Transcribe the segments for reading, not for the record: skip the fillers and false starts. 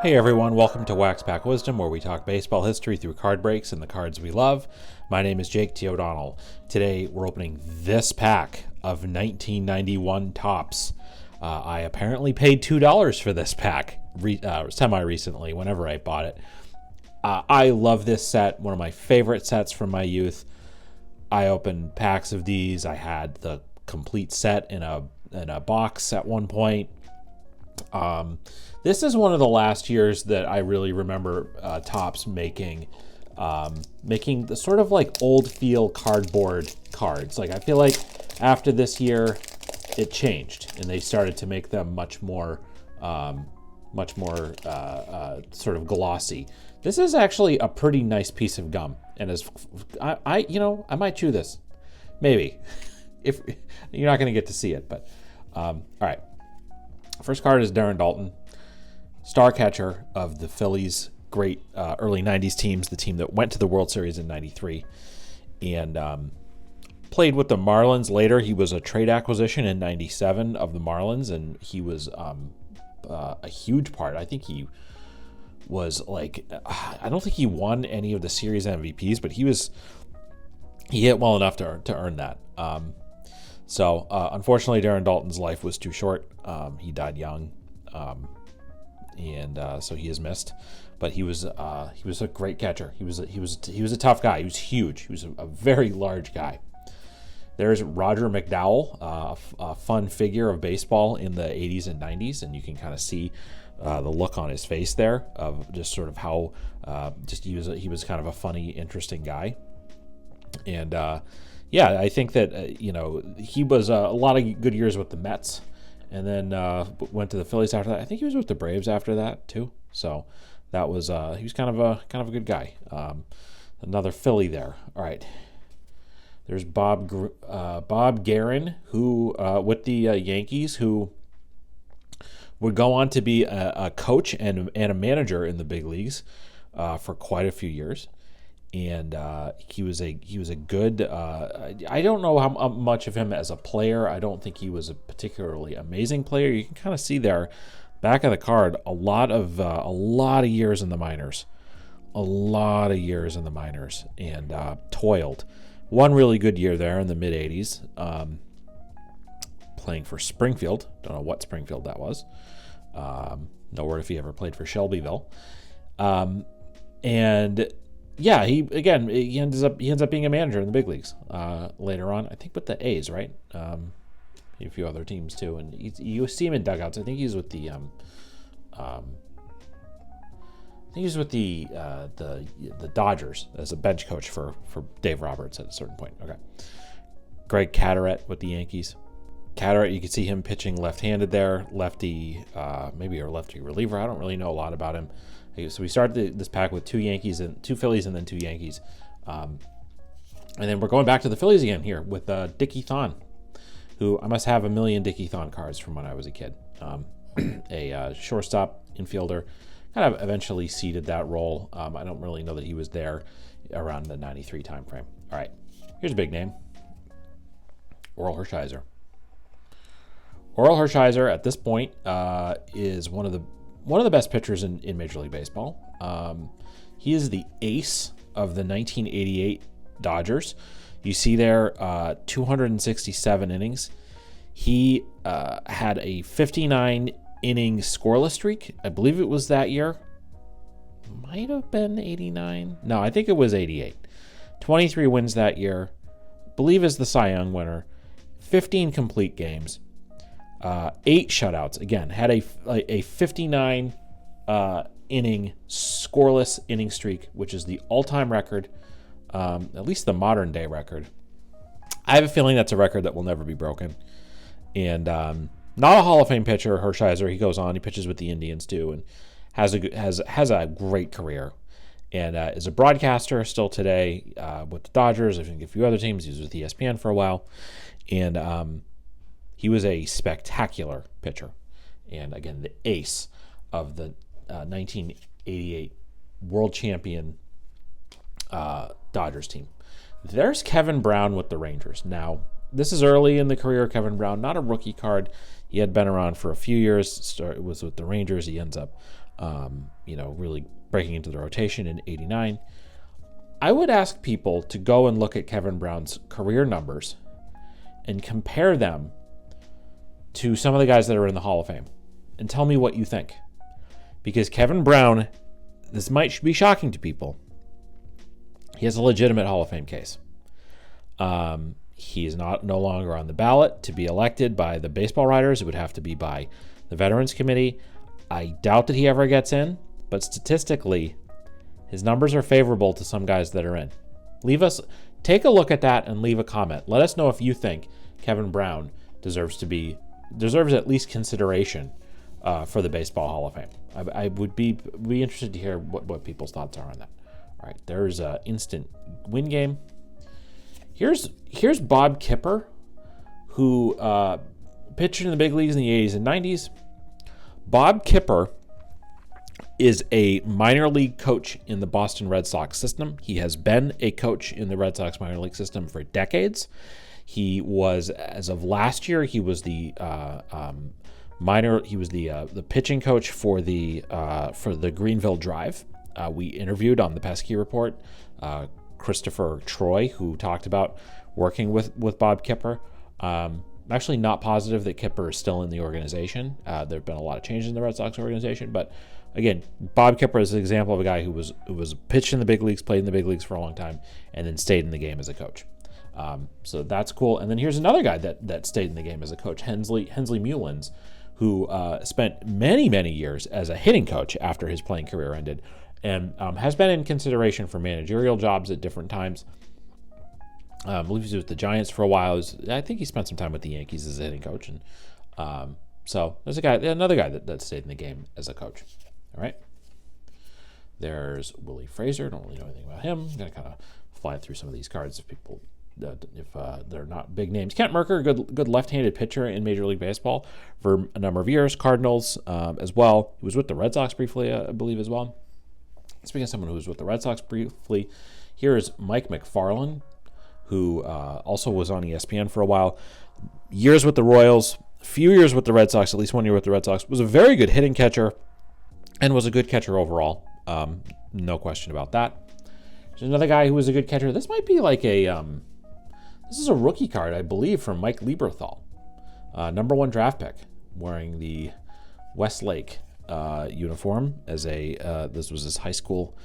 Hey everyone, welcome to Wax Pack Wisdom, where we talk baseball history through card breaks and the cards we love. My name is Jake T. O'Donnell. Today we're opening this pack of 1991 Topps. I apparently paid $2 for this pack semi-recently, whenever I bought it. I love this set, one of my favorite sets from my youth. I opened packs of these. I had the complete set in a box at one point. This is one of the last years that I really remember Topps making the sort of like old feel cardboard cards. Like, I feel like after this year, it changed and they started to make them much more sort of glossy. This is actually a pretty nice piece of gum, and as I might chew this, maybe. If you're not going to get to see it, but all right. First card is Darren Daulton, star catcher of the Phillies' great early 90s teams, the team that went to the World Series in 93, and played with the Marlins later. He was a trade acquisition in 97 of the Marlins, and he was a huge part. I think he was I don't think he won any of the series MVPs, but he hit well enough to earn that. So unfortunately, Darren Daulton's life was too short. He died young, and so he is missed. But he was a great catcher. He was a tough guy. He was huge. He was a very large guy. There's Roger McDowell, a fun figure of baseball in the 80s and 90s, and you can kind of see the look on his face there of just sort of how he was kind of a funny, interesting guy, and. Yeah, I think that, he was a lot of good years with the Mets, and then went to the Phillies after that. I think he was with the Braves after that, too. So that was, he was kind of a good guy. Another Philly there. All right. There's Bob Guerin, who, with the Yankees, who would go on to be a coach and a manager in the big leagues for quite a few years. And he was a good. I don't know how much of him as a player. I don't think he was a particularly amazing player. You can kind of see there, back of the card, a lot of years in the minors, and toiled. One really good year there in the mid '80s, playing for Springfield. Don't know what Springfield that was. No word if he ever played for Shelbyville, and. Yeah, he ends up being a manager in the big leagues later on. I think with the A's, right? A few other teams too, and you see him in dugouts. I think he's with the the Dodgers as a bench coach for Dave Roberts at a certain point. Okay, Greg Caderet with the Yankees. Caderet, you can see him pitching left-handed there, lefty, maybe a lefty reliever. I don't really know a lot about him. So we started this pack with two Phillies and then two Yankees. And then we're going back to the Phillies again here with Dickie Thon, who I must have a million Dickie Thon cards from when I was a kid. A shortstop infielder, kind of eventually ceded that role. I don't really know that he was there around the 93 time frame. All right, here's a big name. Orel Hershiser. Orel Hershiser at this point is one of the best pitchers in Major League Baseball. He is the ace of the 1988 Dodgers. You see there 267 innings. He had a 59 inning scoreless streak. I believe it was that year. Might have been 89. No, I think it was 88. 23 wins that year. I believe is the Cy Young winner. 15 complete games. 8 shutouts. Again, had a 59 inning scoreless inning streak, which is the all-time record, at least the modern day record. I have a feeling that's a record that will never be broken. And not a Hall of Fame pitcher, Hershiser. He goes on. He pitches with the Indians too, and has a great career. And is a broadcaster still today with the Dodgers. I think a few other teams. He was with ESPN for a while, and he was a spectacular pitcher. And again, the ace of the 1988 world champion Dodgers team. There's Kevin Brown with the Rangers. Now, this is early in the career of Kevin Brown, not a rookie card. He had been around for a few years. It was with the Rangers. He ends up, really breaking into the rotation in '89. I would ask people to go and look at Kevin Brown's career numbers and compare them to some of the guys that are in the Hall of Fame and tell me what you think. Because Kevin Brown, this might be shocking to people, he has a legitimate Hall of Fame case. He is no longer on the ballot to be elected by the baseball writers. It would have to be by the Veterans Committee. I doubt that he ever gets in, but statistically, his numbers are favorable to some guys that are in. Take a look at that and leave a comment. Let us know if you think Kevin Brown deserves at least consideration for the Baseball Hall of Fame. I would be interested to hear what people's thoughts are on that. All right, there's an instant win game. Here's Bob Kipper, who pitched in the big leagues in the 80s and 90s. Bob Kipper is a minor league coach in the Boston Red Sox system. He has been a coach in the Red Sox minor league system for decades. He was, as of last year, he was the pitching coach for the Greenville Drive. We interviewed on the Pesky Report Christopher Troy, who talked about working with Bob Kipper. I'm actually not positive that Kipper is still in the organization. There have been a lot of changes in the Red Sox organization, but again, Bob Kipper is an example of a guy who was pitched in the big leagues, played in the big leagues for a long time, and then stayed in the game as a coach. So that's cool. And then here's another guy that stayed in the game as a coach, Hensley Mullins, who spent many, many years as a hitting coach after his playing career ended, and has been in consideration for managerial jobs at different times. I believe he was with the Giants for a while. I think he spent some time with the Yankees as a hitting coach. And so there's another guy that stayed in the game as a coach. All right. There's Willie Fraser. Don't really know anything about him. I'm going to kind of fly through some of these cards if they're not big names. Kent Mercker, good left-handed pitcher in Major League Baseball for a number of years. Cardinals as well. He was with the Red Sox briefly, I believe, as well. Speaking of someone who was with the Red Sox briefly, here is Mike McFarland, who also was on ESPN for a while. Years with the Royals, a few years with the Red Sox, at least 1 year with the Red Sox. Was a very good hitting catcher and was a good catcher overall. No question about that. There's another guy who was a good catcher. This might be like this is a rookie card, I believe, from Mike Lieberthal. Number 1 draft pick, wearing the Westlake uniform as this was his high school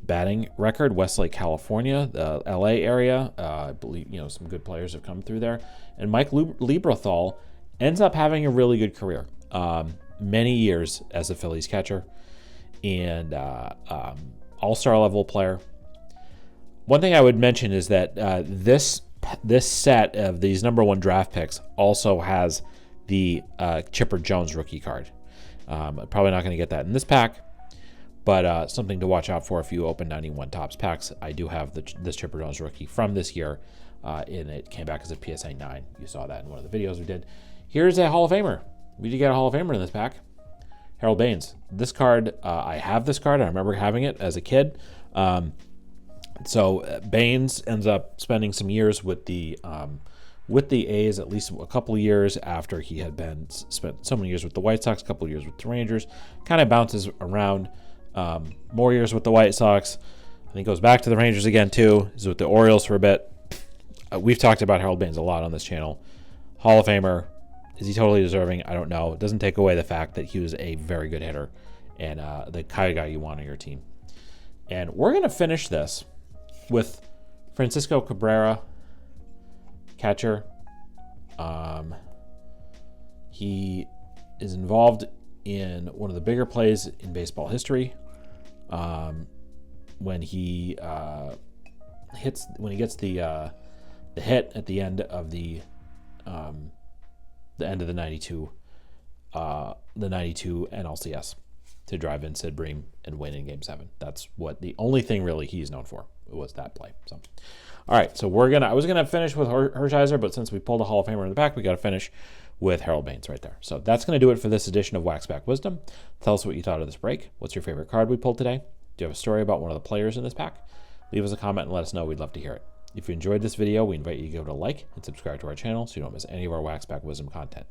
batting record. Westlake, California, the LA area. I believe some good players have come through there. And Mike Lieberthal ends up having a really good career. Many years as a Phillies catcher and all-star level player. One thing I would mention is that this set of these number 1 draft picks also has the Chipper Jones rookie card. Probably not going to get that in this pack, but something to watch out for if you open 91 Topps packs. I do have this Chipper Jones rookie from this year, and it came back as a PSA 9. You saw that in one of the videos we did. Here's a Hall of Famer. We did get a Hall of Famer in this pack. Harold Baines. This card, I have this card. I remember having it as a kid. So Baines ends up spending some years with the A's, at least a couple of years after he had spent so many years with the White Sox, a couple of years with the Rangers. Kind of bounces around. More years with the White Sox. I think goes back to the Rangers again too. He's with the Orioles for a bit. We've talked about Harold Baines a lot on this channel. Hall of Famer. Is he totally deserving? I don't know. It doesn't take away the fact that he was a very good hitter and the kind of guy you want on your team. And we're going to finish this with Francisco Cabrera, catcher. He is involved in one of the bigger plays in baseball history when he gets the hit at the end of the 92 NLCS to drive in Sid Bream and win in Game 7. That's what the only thing really he's known for was that play. So, all right, so I was gonna finish with Hershiser, but since we pulled a Hall of Famer in the back, we got to finish with Harold Baines right there. So that's going to do it for this edition of Waxback Wisdom. Tell us what you thought of this break. What's your favorite card we pulled today? Do you have a story about one of the players in this pack? Leave us a comment and let us know. We'd love to hear it. If you enjoyed this video, we invite you to give it a like and subscribe to our channel so you don't miss any of our Waxpack Wisdom content.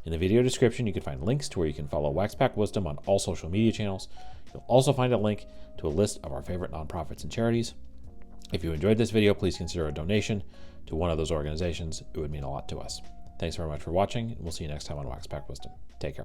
In the video description, you can find links to where you can follow Waxpack Wisdom on all social media channels. You'll also find a link to a list of our favorite nonprofits and charities. If you enjoyed this video, please consider a donation to one of those organizations. It would mean a lot to us. Thanks very much for watching, and we'll see you next time on Waxpack Wisdom. Take care.